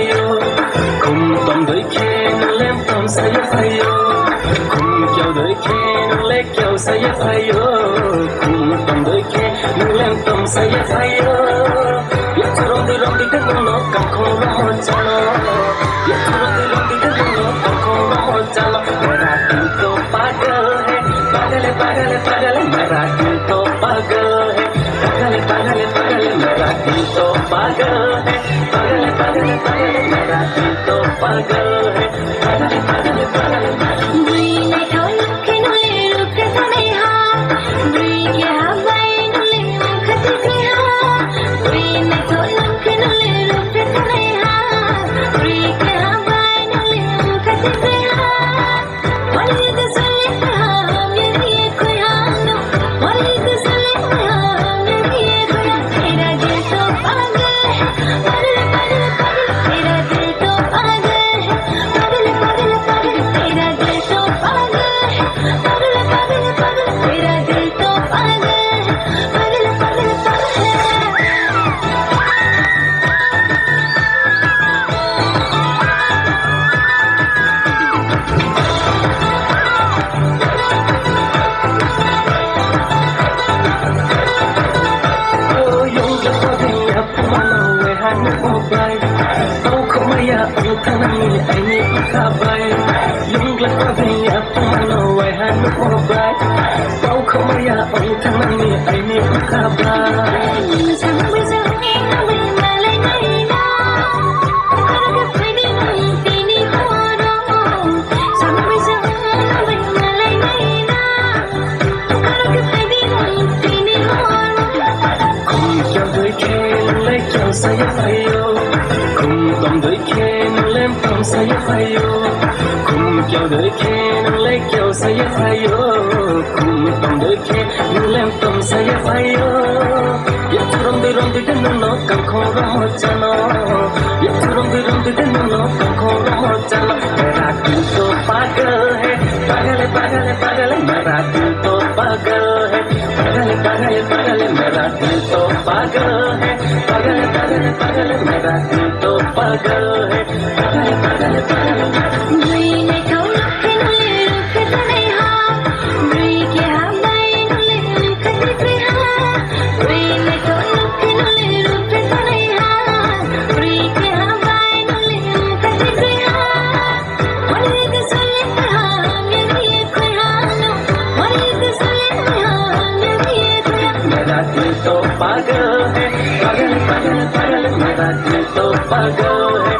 fayo kum tom doi khe nang lem tom saya fayo kum kyau doi khe nang le kyau saya fayo kum tom doi khe nang lem tom saya fayo ye chorong di rong di kan no kam khong ro chalo ye chorong di rong di kan no kam khong ro chalo mera dil to pagal hai pagal pagal pagal mera dil to pagal hai pagal pagal pagal mera dil to pagal hai pagal pagal pagal mera dil to pagal hai pagal pagal pagal Bui ne thau lukhe nule rukhe thane ha Bui ke ha bai nule mukhati se ha Bui ne thau lukhe nule rukhe thane ha Bui ke ha bai nule mukhati se ha Wali de sule ha meri koi ha no Wali de sule ha meri koi ha Tera dil to pagal hai pagal pagal pagal Tera dil to pagal hai pagal pagal pagal Tera dil to pagal hai pagal pagal pagal Tera dil to pagal hai pagal pagal oh yung la pa ding ap mano we han mo bai tau khomaya ang thanang ni ai ni ka bai yung la pa ding ap mano we han mo bai tau khomaya ang thanang ni ai ni ka bai Sang bai sang ni na bai malai nai na Karga phedi nung tini horo Sang bai sang na bai malai nai na Karga phedi nung tini horo kum kyau doi khe nang le kyau saya fayo kum tom doi khe nang lem tom saya fayo kum kyau doi khe nang le kyau saya fayo kum tom doi khe nang lem tom saya fayo ye chorong di kan no kam khong ro chalo ye chorong di kan no kam khong ro chalo mera dil to pagal hai pagal pagal pagal mera dil to pagal hai pagal pagal pagal mera dil to pagal hai pagal pagal pagal mera dil to pagal hai pagal pagal pagal Bui ne thau lukhe nule rukhe thane ha Bui ke ha bai nule mukhati se ha Bui ne thau lukhe nule rukhe thane ha Bui ke ha bai nule mukhati se ha Wali de sule ha meri koi ha no Wali de sule ha meri koi ha mera dil to pagal hai pagal pagal pagal mera dil to pagal hai